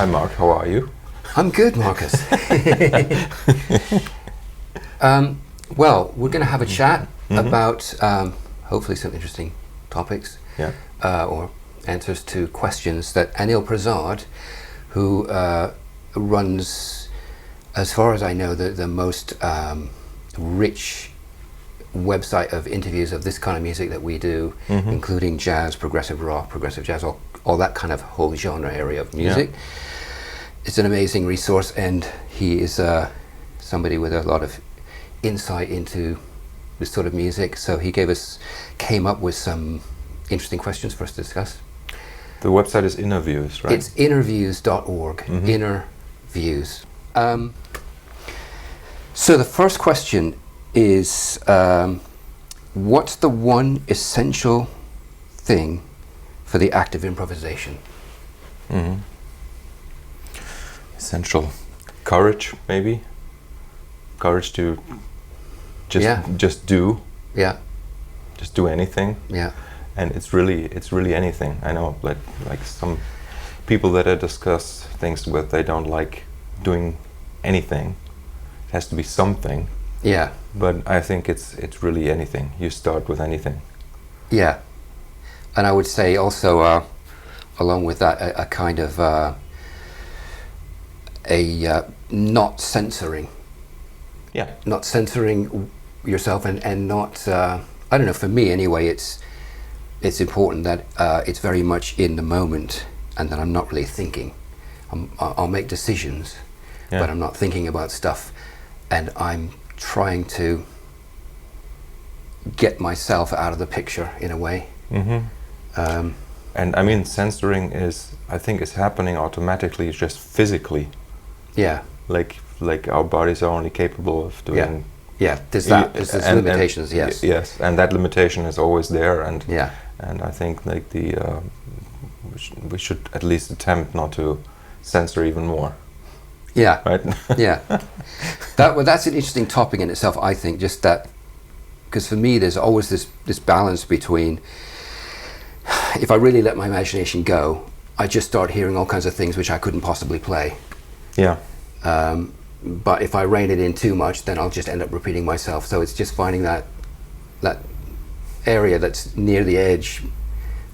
Hi Mark, how are you? I'm good, Marcus. Well, we're going to have a chat about hopefully some interesting topics or answers to questions that Anil Prasad, who runs, as far as I know, the most rich website of interviews of this kind of music that we do, including jazz, progressive rock, progressive jazz, all that kind of whole genre area of music. Yeah. It's an amazing resource, and he is somebody with a lot of insight into this sort of music. So he came up with some interesting questions for us to discuss. The website is Innerviews, right? It's innerviews.org. Innerviews. So the first question is, what's the one essential thing for the act of improvisation? Essential courage, maybe. Courage to just do. Yeah. Just do anything. Yeah. And it's really anything. I know, like some people that I discuss things with, they don't like doing anything. It has to be something. Yeah. But I think it's really anything. You start with anything. Yeah. And I would say also, along with that, a kind of not censoring. Yeah. Not censoring yourself and not, I don't know, for me anyway, it's important that it's very much in the moment and that I'm not really thinking. I'll make decisions, but I'm not thinking about stuff, and I'm trying to get myself out of the picture in a way. And I mean, censoring I think is happening automatically, just physically. Yeah. Like our bodies are only capable of doing. Yeah. There's limitations. Yes. Yes, and that limitation is always there. And and I think like we should at least attempt not to censor even more. Yeah. Right. Yeah. That's an interesting topic in itself. I think just that, because for me there's always this balance between, if I really let my imagination go, I just start hearing all kinds of things which I couldn't possibly play. Yeah. But if I rein it in too much, then I'll just end up repeating myself. So it's just finding that area that's near the edge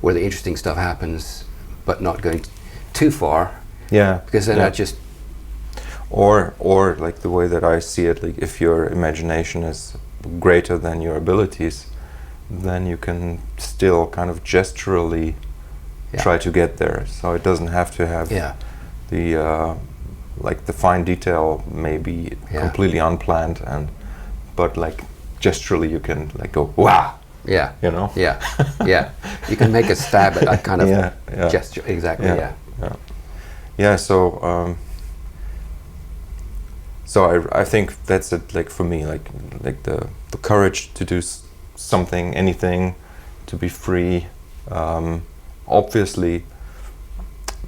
where the interesting stuff happens, but not going too far. Yeah. Because then I just... Or like the way that I see it, like if your imagination is greater than your abilities, then you can still kind of gesturally try to get there. So it doesn't have to have the like the fine detail may be completely unplanned, but like gesturally you can like go wow. Yeah. You know? Yeah. Yeah. You can make a stab at that kind of gesture. Exactly. Yeah. So I think that's it. Like for me, like the courage to do something, anything, to be free. Obviously,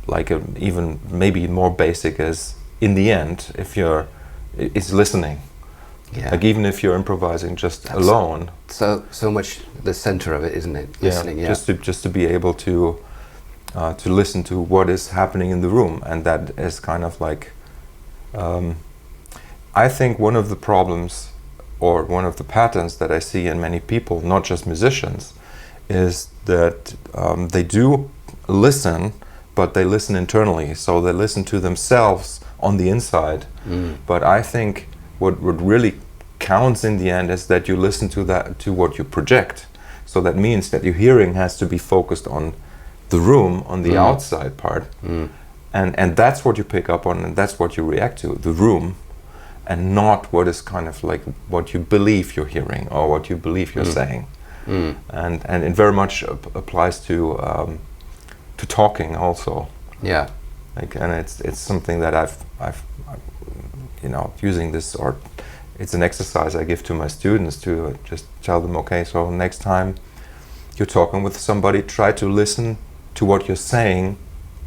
like even maybe more basic as in the end, is listening. Yeah. Like even if you're improvising just alone. So much the center of it, isn't it? Listening. Yeah. Just to be able to listen to what is happening in the room, and that is kind of like. I think one of the problems, or one of the patterns that I see in many people, not just musicians, is that they do listen, but they listen internally. So they listen to themselves on the inside. But I think what really counts in the end is that you listen to what you project. So that means that your hearing has to be focused on the room, on the outside part. And that's what you pick up on, and that's what you react to, the room, and not what is kind of like what you believe you're hearing or what you believe you're saying. And it very much applies to talking also. Yeah. Like, and it's something that I've using this, or it's an exercise I give to my students to just tell them, okay, so next time you're talking with somebody, try to listen to what you're saying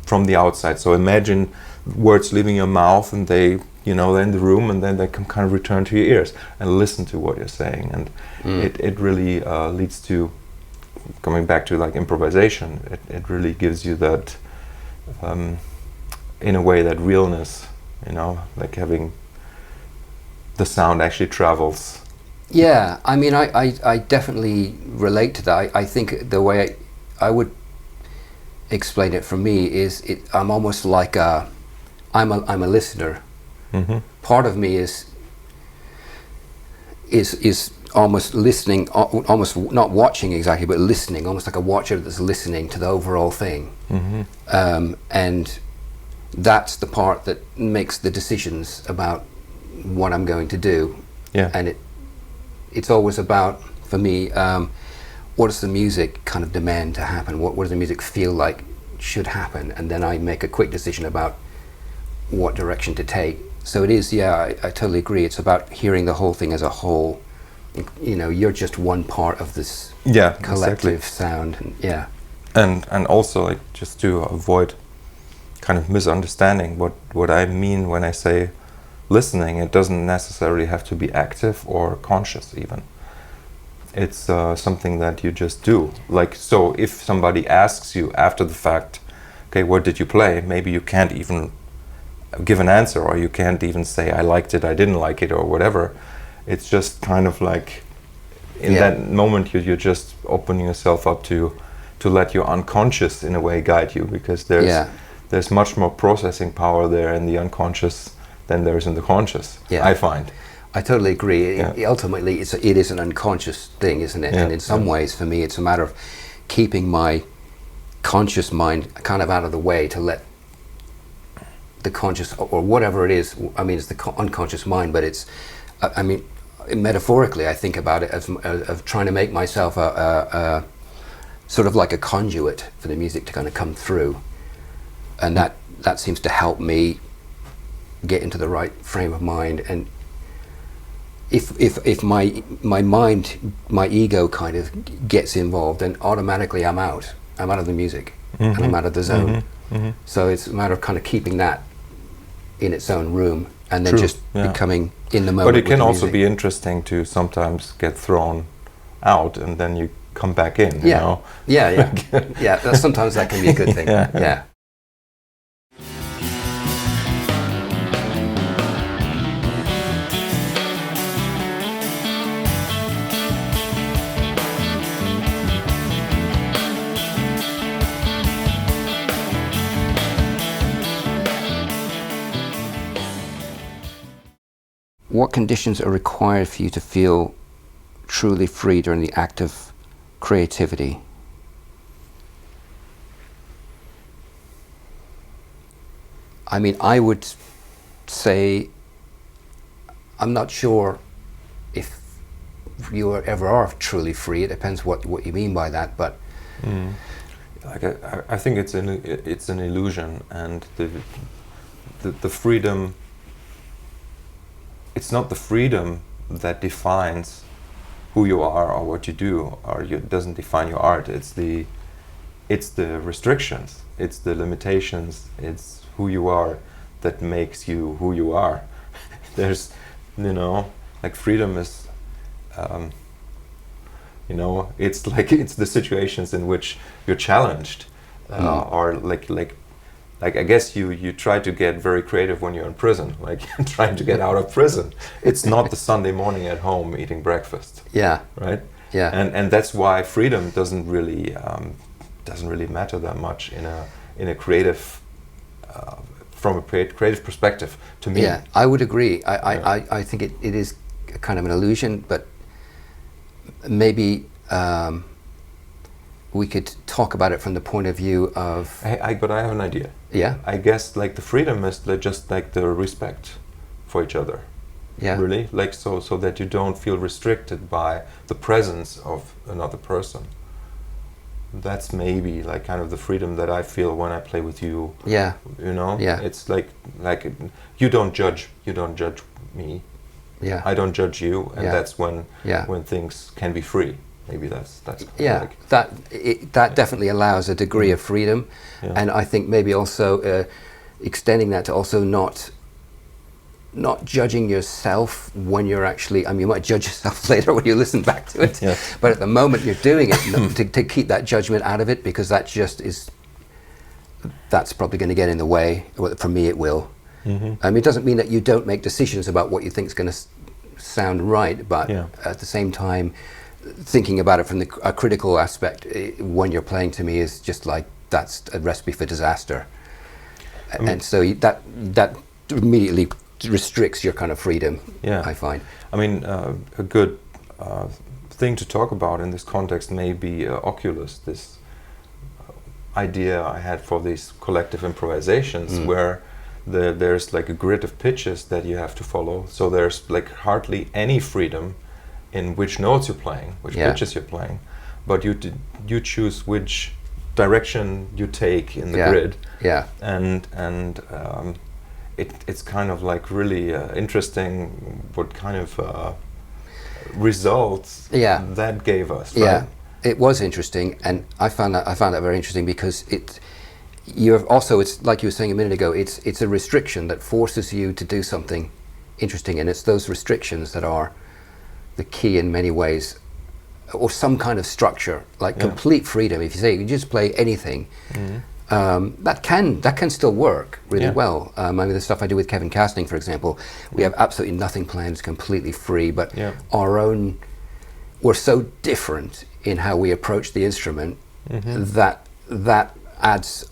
from the outside. So imagine words leaving your mouth, and they're in the room, and then they can kind of return to your ears and listen to what you're saying. And it really leads to, coming back to like improvisation, it really gives you that in a way that realness, like having the sound actually travels. Yeah, I mean, I definitely relate to that. I think the way I would explain it for me is I'm almost like I'm a listener. Mm-hmm. Part of me is almost listening, almost not watching exactly, but listening, almost like a watcher that's listening to the overall thing. Mm-hmm. And that's the part that makes the decisions about what I'm going to do. Yeah. And it's always about, for me, what does the music kind of demand to happen? What does the music feel like should happen? And then I make a quick decision about what direction to take. So it is, I totally agree. It's about hearing the whole thing as a whole. You're just one part of this collective exactly. sound. And also, like, just to avoid kind of misunderstanding what I mean when I say listening, it doesn't necessarily have to be active or conscious even. It's something that you just do. Like, so if somebody asks you after the fact, okay, what did you play? Maybe you can't even give an answer, or you can't even say I liked it, I didn't like it, or whatever. It's just kind of like in that moment you're just opening yourself up to let your unconscious in a way guide you, because there's much more processing power there in the unconscious than there is in the conscious. I find. I totally agree. Ultimately, it is an unconscious thing, isn't it? And in some ways, for me, it's a matter of keeping my conscious mind kind of out of the way to let the conscious, or whatever it is, I mean, it's the unconscious mind, but it's, I mean, metaphorically, I think about it as of trying to make myself a sort of like a conduit for the music to kind of come through, and that seems to help me get into the right frame of mind. And if my mind, my ego kind of gets involved, then automatically I'm out of the music, and I'm out of the zone. So it's a matter of kind of keeping that in its own room, and then just becoming in the moment. But it can also be interesting to sometimes get thrown out and then you come back in. Yeah, sometimes that can be a good thing. Yeah. What conditions are required for you to feel truly free during the act of creativity? I mean, I would say, I'm not sure if you ever are truly free. It depends what you mean by that, but like I think it's an illusion, and the freedom. It's not the freedom that defines who you are or what you do, or it doesn't define your art. It's the restrictions, it's the limitations, it's who you are that makes you who you are. There's, like freedom is, it's like it's the situations in which you're challenged, or like I guess you try to get very creative when you're in prison, like trying to get out of prison. It's not the Sunday morning at home eating breakfast. Yeah. Right. Yeah. And that's why freedom doesn't really matter that much in a creative from a creative perspective to me. Yeah, I would agree. I think it is kind of an illusion, but maybe. We could talk about it from the point of view of... But I have an idea. Yeah? I guess like the freedom is just like the respect for each other. Yeah. Really? Like so that you don't feel restricted by the presence of another person. That's maybe like kind of the freedom that I feel when I play with you. Yeah. Yeah. It's like you don't judge me. Yeah. I don't judge you, and that's when things can be free. Maybe that's that definitely allows a degree of freedom, and I think maybe also extending that to also not judging yourself when you're actually. I mean, you might judge yourself later when you listen back to it, but at the moment you're doing it to keep that judgment out of it, because that just is that's probably going to get in the way. Well, for me, it will. It doesn't mean that you don't make decisions about what you think is going to sound right, but at the same time, thinking about it from a critical aspect when you're playing to me is just like, that's a recipe for disaster. And so that immediately restricts your kind of freedom, I find. I mean, a good thing to talk about in this context may be Oculus, this idea I had for these collective improvisations where there's like a grid of pitches that you have to follow. So there's like hardly any freedom in which notes you're playing, which pitches you're playing, but you choose which direction you take in the grid. And it's kind of like really interesting what kind of results that gave us. Right? It was interesting, and I found that very interesting because it's like you were saying a minute ago, it's a restriction that forces you to do something interesting, and it's those restrictions that are the key in many ways, or some kind of structure, like complete freedom. If you say you just play anything, that can still work really well. I mean, the stuff I do with Kevin Casting, for example, we have absolutely nothing planned, it's completely free, but we're so different in how we approach the instrument that adds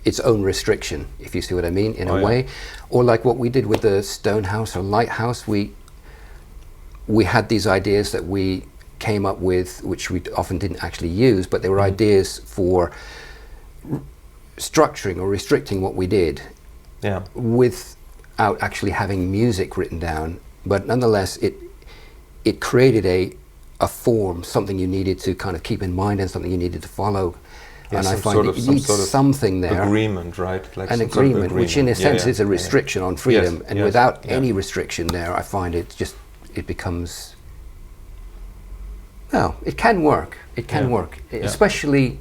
its own restriction, if you see what I mean, in a way. Or like what we did with the Stonehouse or Lighthouse, we had these ideas that we came up with, which we often didn't actually use, but they were ideas for structuring or restricting what we did without actually having music written down. But nonetheless, it created a form, something you needed to kind of keep in mind and something you needed to follow. And I find you need something there. Agreement, right? Like an agreement, which in a sense is a restriction on freedom. And without any restriction there, I find it becomes, well, it can work. It can work, especially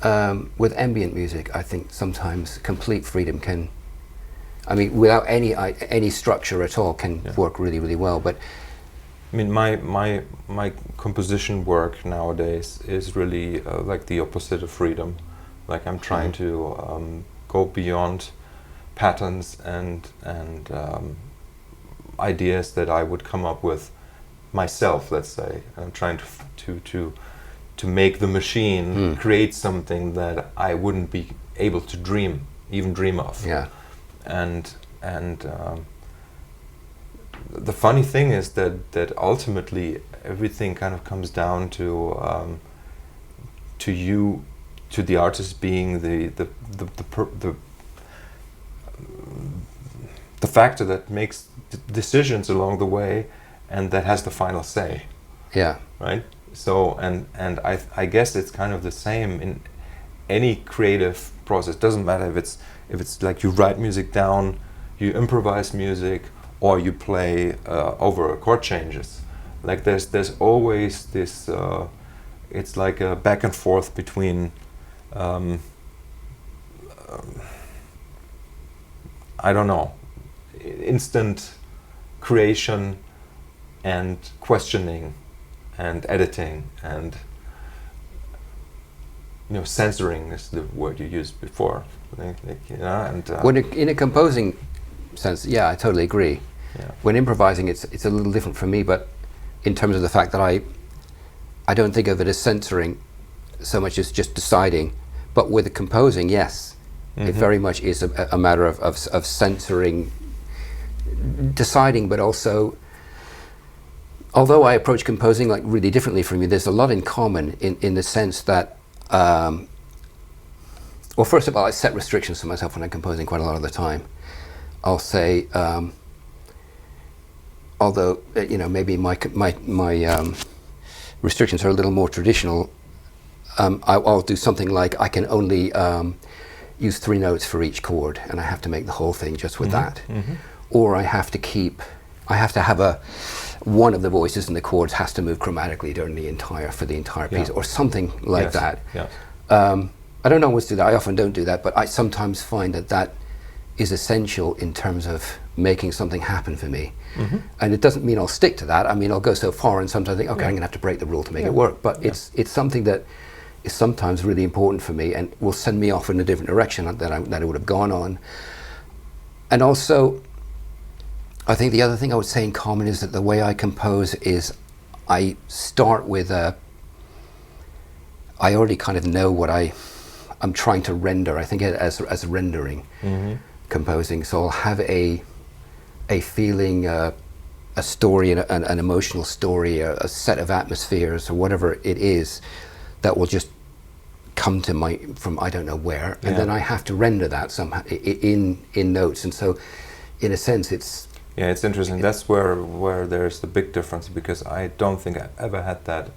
with ambient music. I think sometimes complete freedom can, I mean, without any structure at all, can work really, really well. But I mean, my composition work nowadays is really like the opposite of freedom. Like I'm trying to go beyond patterns and ideas that I would come up with myself. Let's say I'm trying to make the machine create something that I wouldn't be able to even dream of. And the funny thing is that ultimately everything kind of comes down to the artist being the factor that makes decisions along the way and that has the final say. Right. So and I guess it's kind of the same in any creative process. Doesn't matter if it's like you write music down, you improvise music, or you play over chord changes. Like there's always this. It's like a back and forth between. I don't know, instant creation and questioning and editing and censoring is the word you used before. When in a composing sense, I totally agree. When improvising, it's a little different for me, but in terms of the fact that I don't think of it as censoring so much as just deciding. But with the composing, yes, it very much is a matter of censoring, deciding, but also, although I approach composing like really differently from you, there's a lot in common in the sense that, well, first of all, I set restrictions for myself when I'm composing quite a lot of the time. I'll say, although maybe my restrictions are a little more traditional, I'll do something like I can only use 3 notes for each chord, and I have to make the whole thing just with that. Or I have to have one of the voices in the chords has to move chromatically during the entire piece, or something like that. I don't always do that. I often don't do that, but I sometimes find that is essential in terms of making something happen for me. And it doesn't mean I'll stick to that. I mean, I'll go so far and sometimes think, okay, I'm going to have to break the rule to make it work. But it's something that is sometimes really important for me and will send me off in a different direction that I would have gone on. And also, I think the other thing I would say in common is that the way I compose is I start with I already kind of know what I'm trying to render. I think it as rendering, composing. So I'll have a feeling, a story, an emotional story, a set of atmospheres or whatever it is that will just come to from I don't know where, and then I have to render that somehow in notes. And so, in a sense, it's interesting. That's where there's the big difference, because I don't think I ever had that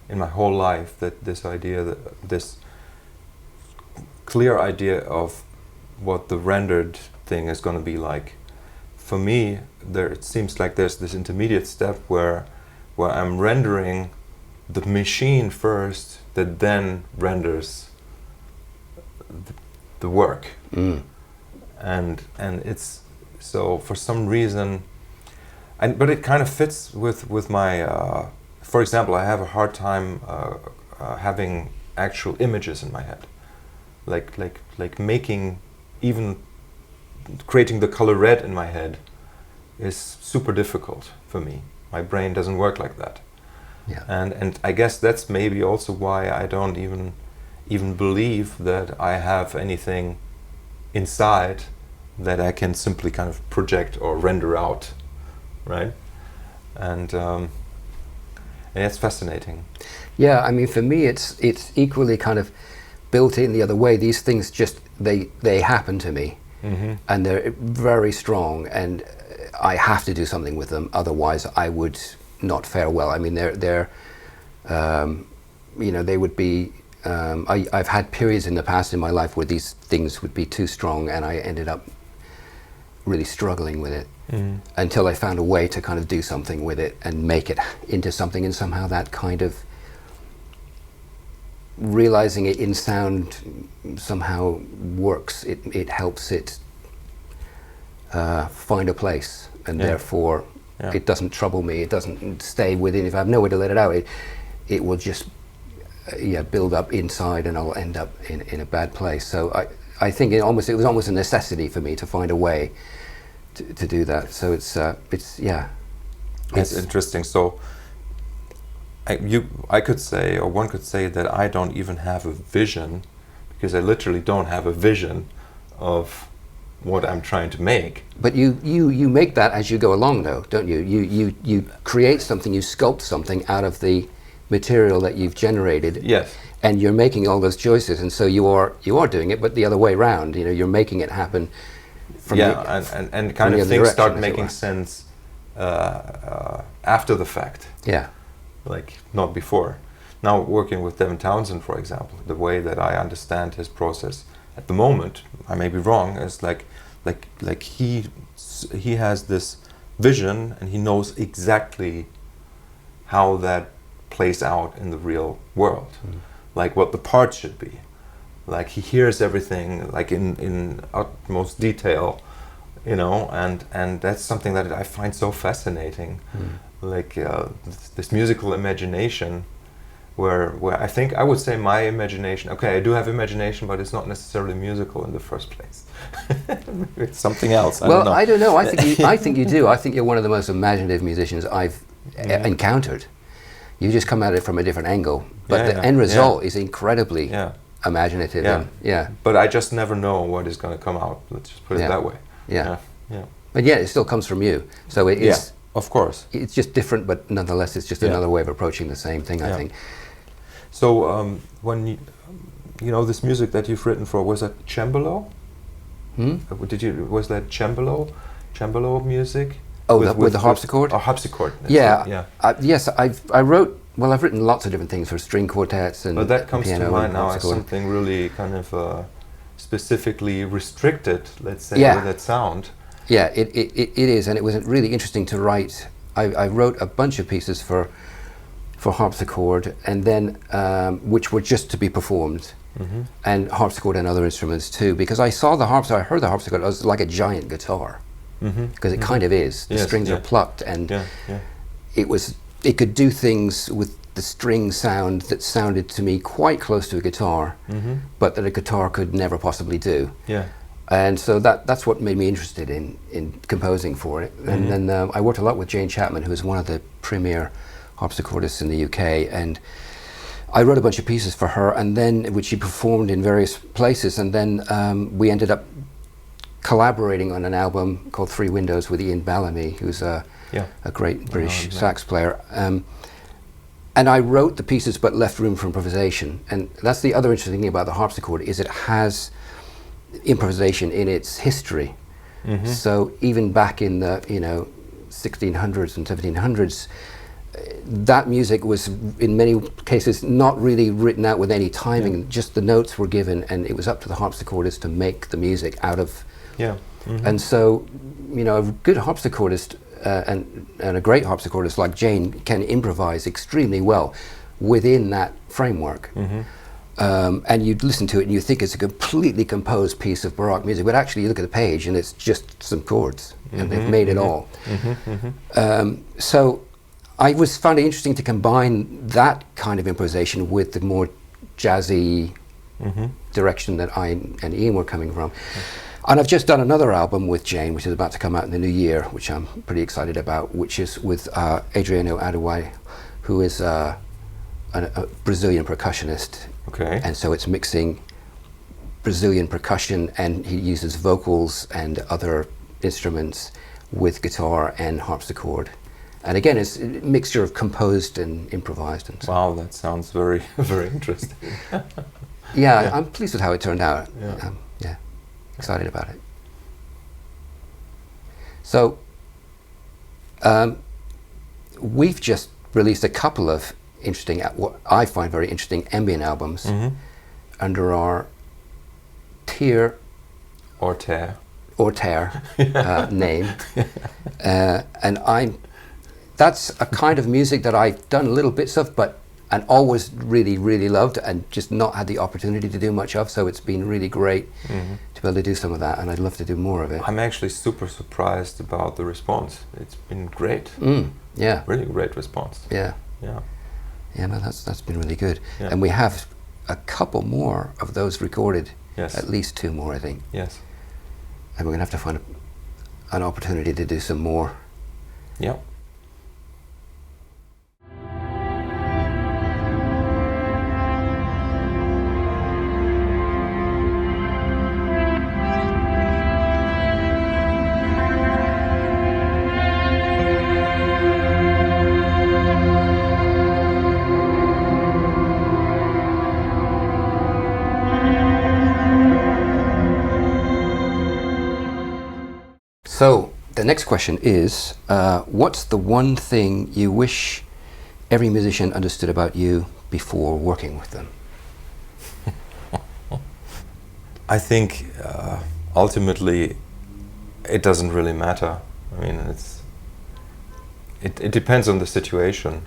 in my whole life. That this clear idea of what the rendered thing is going to be like. For me, it seems like there's this intermediate step where I'm rendering the machine first, that then renders the work. And it's so, for some reason, but it kind of fits with my for example, I have a hard time having actual images in my head, like making, even creating the color red in my head is super difficult for me. My brain doesn't work like that. And I guess that's maybe also why I don't even believe that I have anything inside that I can simply kind of project or render out, right? And it's fascinating. Yeah, I mean, for me, it's equally kind of built in the other way. These things just they happen to me, and they're very strong, and I have to do something with them. Otherwise, I would not fare well. I mean, they're they would be. I've had periods in the past in my life where these things would be too strong, and I ended up really struggling with it until I found a way to kind of do something with it and make it into something. And somehow that kind of realizing it in sound somehow works. It helps it find a place, and therefore it doesn't trouble me. It doesn't stay within. If I have nowhere to let it out, it will just build up inside, and I'll end up in a bad place. So I think it was almost a necessity for me to find a way to do that. So it's interesting. So I could say, or one could say, that I don't even have a vision, because I literally don't have a vision of what I'm trying to make. But you make that as you go along, though, don't you? You create something, you sculpt something out of the material that you've generated. Yes. And you're making all those choices, and so you are doing it, but the other way around. You're making it happen. From and kind of things start making sense after the fact. Yeah. Like not before. Now, working with Devin Townsend, for example, the way that I understand his process at the moment, I may be wrong, is like he has this vision, and he knows exactly how that plays out in the real world, like what the parts should be. Like he hears everything like in utmost detail, and that's something that I find so fascinating. Like this musical imagination, where I think I would say my imagination. Okay, I do have imagination, but it's not necessarily musical in the first place. It's something else. I don't know. I think you do. I think you're one of the most imaginative musicians I've encountered. You just come at it from a different angle, but the end result is incredibly imaginative. But I just never know what is going to come out. Let's just put it that way. Yeah. But it still comes from you. So it is. Of course. It's just different, but nonetheless, it's just another way of approaching the same thing, I think. So when this music that you've written for, was that cembalo? Was that cembalo music? Oh, with the harpsichord? Oh, harpsichord. Yes, I've written lots of different things for string quartets and but that comes piano to mind now as something really kind of specifically restricted, let's say, with that sound. Yeah, it is, and it was really interesting to write. I wrote a bunch of pieces for harpsichord, and then which were just to be performed, and harpsichord and other instruments too, because I heard the harpsichord as like a giant guitar. Because it kind of is. The strings are plucked, and it could do things with the string sound that sounded to me quite close to a guitar, but that a guitar could never possibly do. Yeah. And so that's what made me interested in composing for it. And then I worked a lot with Jane Chapman, who is one of the premier harpsichordists in the UK, and I wrote a bunch of pieces for her, and then which she performed in various places, and then we ended up collaborating on an album called Three Windows with Ian Bellamy, who's a great British sax player. And I wrote the pieces but left room for improvisation. And that's the other interesting thing about the harpsichord, is it has improvisation in its history. So even back in the 1600s and 1700s, that music was in many cases not really written out with any timing. Just the notes were given, and it was up to the harpsichordist to make the music out of. And so, a good harpsichordist and a great harpsichordist like Jane can improvise extremely well within that framework. And you'd listen to it and you think it's a completely composed piece of Baroque music, but actually you look at the page and it's just some chords, and they've made it all. So I found it interesting to combine that kind of improvisation with the more jazzy direction that I and Ian were coming from. And I've just done another album with Jane, which is about to come out in the new year, which I'm pretty excited about, which is with Adriano Adewai, who is a Brazilian percussionist. Okay. And so it's mixing Brazilian percussion, and he uses vocals and other instruments with guitar and harpsichord. And again, it's a mixture of composed and improvised. And so. Wow, that sounds very, very interesting. Yeah, I'm pleased with how it turned out. Yeah. Excited about it. So, we've just released a couple of interesting, what I find very interesting, ambient albums under our Tear or Tear name. And that's a kind of music that I've done little bits of, and always really, really loved, and just not had the opportunity to do much of. So it's been really great to be able to do some of that, and I'd love to do more of it. I'm actually super surprised about the response. It's been great. Yeah. Really great response. Yeah. Yeah. Yeah, no, that's been really good. Yeah. And we have a couple more of those recorded. Yes. At least 2 more, I think. Yes. And we're going to have to find an opportunity to do some more. Yeah. So, the next question is, what's the one thing you wish every musician understood about you before working with them? I think ultimately it doesn't really matter. I mean, it depends on the situation.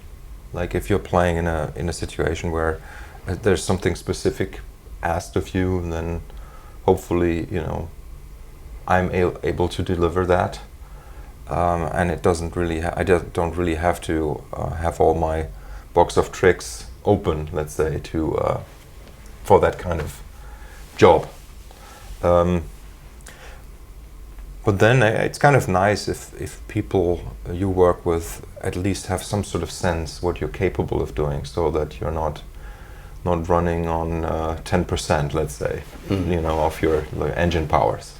Like if you're playing in a situation where there's something specific asked of you, then hopefully, I'm able to deliver that, and it doesn't really. I don't really have to have all my box of tricks open, let's say, to for that kind of job. But then it's kind of nice if people you work with at least have some sort of sense what you're capable of doing, so that you're not running on 10%, let's say, of your engine powers.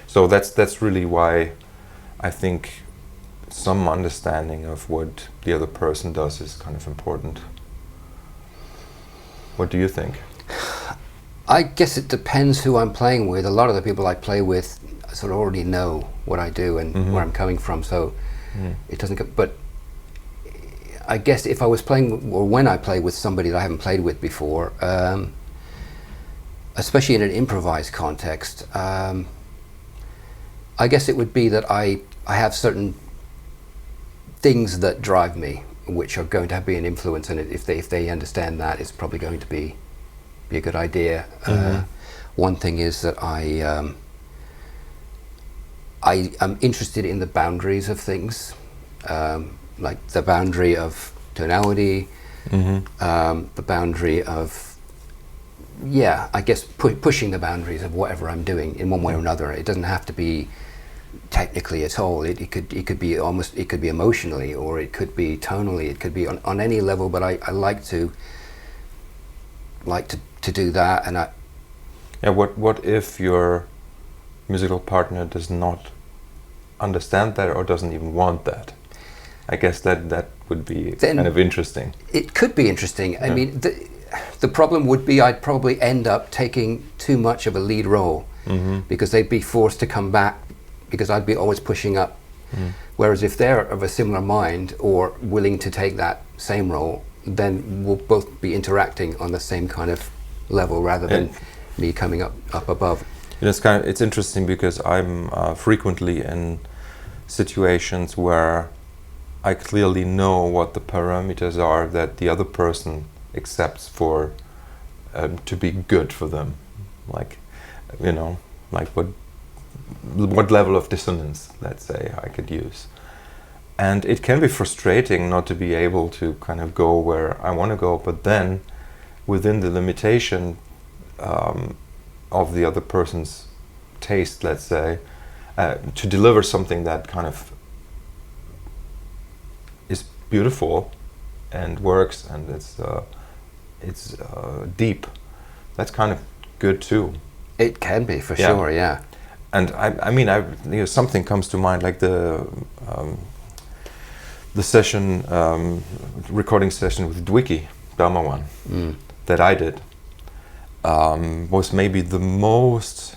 So that's really why I think some understanding of what the other person does is kind of important. What do you think? I guess it depends who I'm playing with. A lot of the people I play with sort of already know what I do and where I'm coming from, so it doesn't. But I guess if I was playing, or when I play with somebody that I haven't played with before, especially in an improvised context, I guess it would be that I have certain things that drive me, which are going to be an influence, and if they understand that, it's probably going to be a good idea. One thing is that I am interested in the boundaries of things, like the boundary of tonality, the boundary of, I guess pushing the boundaries of whatever I'm doing in one way or another. It doesn't have to be technically at all. It could be almost, it could be emotionally, or it could be tonally, it could be on any level, but I like to do that. And what if your musical partner does not understand that or doesn't even want that? I guess that would be then kind of interesting. It could be interesting. I mean, the problem would be I'd probably end up taking too much of a lead role, because they'd be forced to come back, because I'd be always pushing up. Whereas if they're of a similar mind or willing to take that same role, then we'll both be interacting on the same kind of level rather than me coming up above. It's interesting because I'm frequently in situations where I clearly know what the parameters are that the other person accepts for to be good for them, like what level of dissonance, let's say, I could use. And it can be frustrating not to be able to kind of go where I want to go, but then within the limitation of the other person's taste, let's say, to deliver something that kind of is beautiful and works and it's deep. That's kind of good too. It can be, for sure, yeah. And I mean, something comes to mind, like the session, recording session with Dwicky Damawan that I did, was maybe the most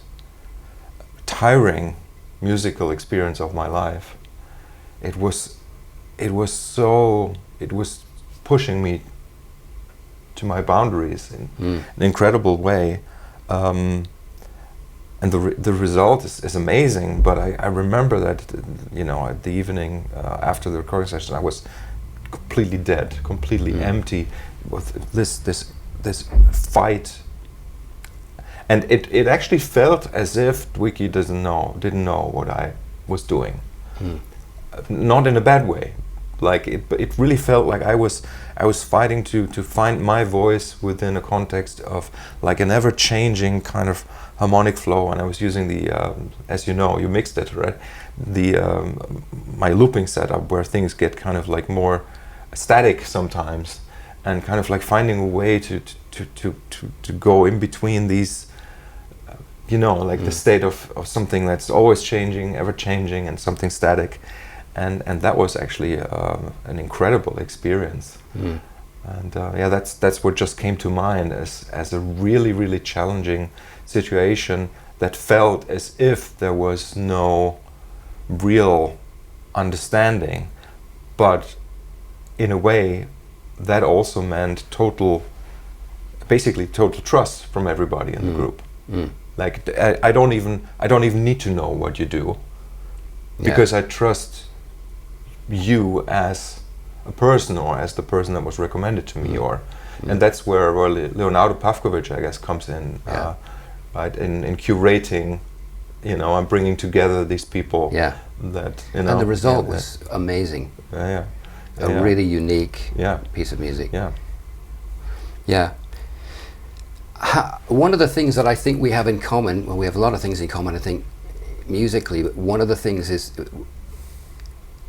tiring musical experience of my life. It was pushing me to my boundaries in an incredible way. And the result is amazing, but I remember that, at the evening after the recording session, I was completely dead, completely empty, with this fight. And it actually felt as if Dwicky didn't know what I was doing. Not in a bad way. Like it really felt like I was fighting to find my voice within a context of like an ever-changing kind of harmonic flow, and I was using the as you know, you mixed it, right? The my looping setup where things get kind of like more static sometimes, and kind of like finding a way to go in between these, the state of something that's always changing, ever changing, and something static. And that was actually an incredible experience, and that's what just came to mind as a really, really challenging situation that felt as if there was no real understanding, but in a way that also meant basically total trust from everybody in the group. Like I don't even need to know what you do, because I trust you as a person, or as the person that was recommended to me, and that's where Leonardo Pavkovic, I guess, comes in, right, in curating, I'm bringing together these people. That and the result was amazing. A really unique piece of music. One of the things that I think we have in common, well, we have a lot of things in common, I think, musically, but one of the things is,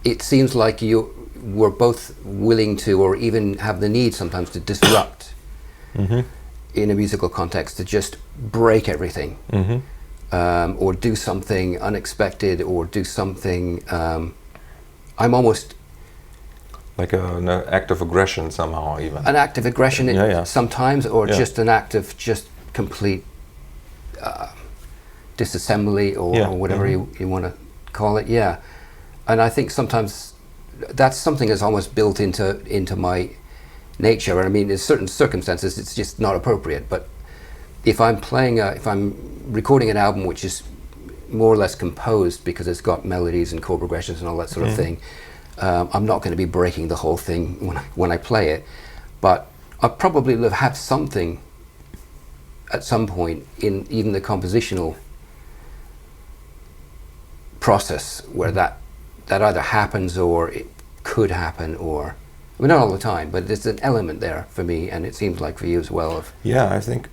it seems like you were both willing to, or even have the need sometimes to disrupt in a musical context, to just break everything, or do something unexpected, or do something, I'm almost... Like an act of aggression somehow, even. An act of aggression sometimes, or just an act of just complete disassembly, or whatever you want to call it, And I think sometimes that's something that's almost built into my nature. I mean, in certain circumstances, it's just not appropriate. But if I'm if I'm recording an album which is more or less composed because it's got melodies and chord progressions and all that sort of thing, I'm not going to be breaking the whole thing when I play it. But I probably will have something at some point in even the compositional process where that either happens, or it could happen, or I mean, not all the time, but there's an element there for me, and it seems like for you as well. Yeah, I think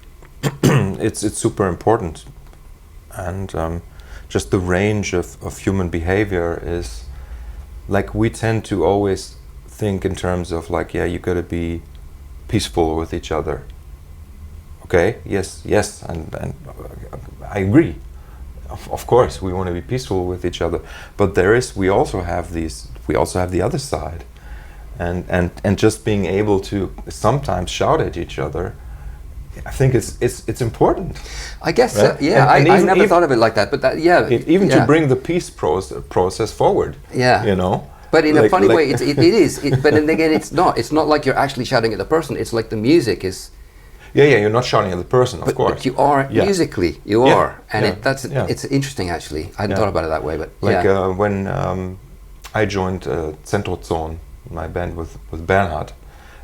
it's super important, and just the range of human behavior is like we tend to always think in terms of like, yeah, you got to be peaceful with each other. Okay, yes, and I agree. Of course, we want to be peaceful with each other, but we also have the other side, and just being able to sometimes shout at each other, I think it's important. I guess, right? I never thought of it like that, but that, even to bring the peace process forward. Yeah, you know. But in a funny way, it is. But then again, it's not. It's not like you're actually shouting at the person. It's like the music is. Yeah, you're not shouting at the person, of course. But you are musically, you are, and yeah. It's interesting actually. I hadn't thought about it that way, but when I joined Zentrozone, my band with Bernhard,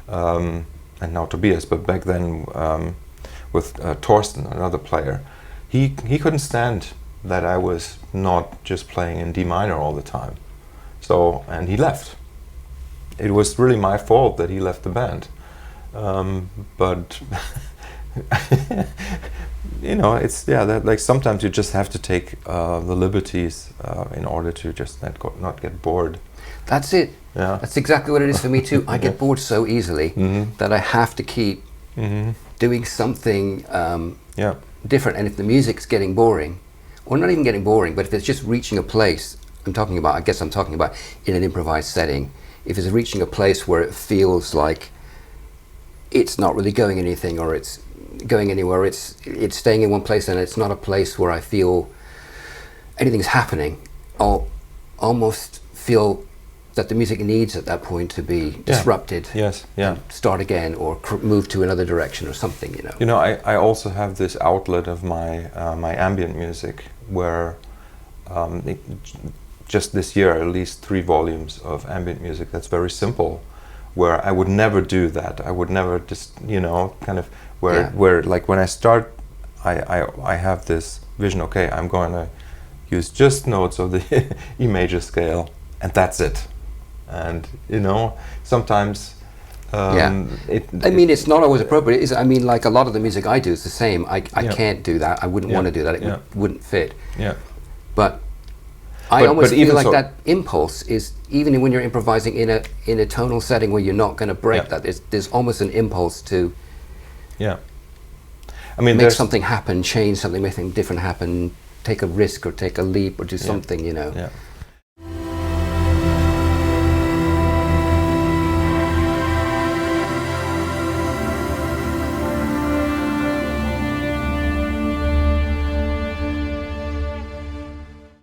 and now Tobias, but back then with Torsten, another player, he couldn't stand that I was not just playing in D minor all the time. So, and he left. It was really my fault that he left the band. But you know, it's that like sometimes you just have to take the liberties in order to just not get bored. That's it. Yeah, that's exactly what it is for me too. I get bored so easily that I have to keep doing something different. And if the music's getting boring, or not even getting boring, but if it's just reaching a place, I'm talking about in an improvised setting. If it's reaching a place where it feels like it's not really going anything, or it's going anywhere, it's staying in one place, and it's not a place where I feel anything's happening, I'll almost feel that the music needs at that point to be disrupted. Yes, yeah. Start again, or move to another direction or something, you know. You know, I also have this outlet of my my ambient music where just this year at least 3 volumes of ambient music that's very simple, where I would never do that. I would never just, you know, kind of where like when I start, I have this vision, okay, I'm going to use just notes of the E major scale, and that's it. And, you know, sometimes I mean, it's not always appropriate, is it? I mean, like a lot of the music I do is the same. I can't do that. I wouldn't want to do that. It wouldn't fit. Yeah. But I almost feel like that impulse is, even when you're improvising in a tonal setting where you're not going to break that, there's almost an impulse to I mean, make something happen, change something, make something different happen, take a risk or take a leap or do something, you know. Yeah.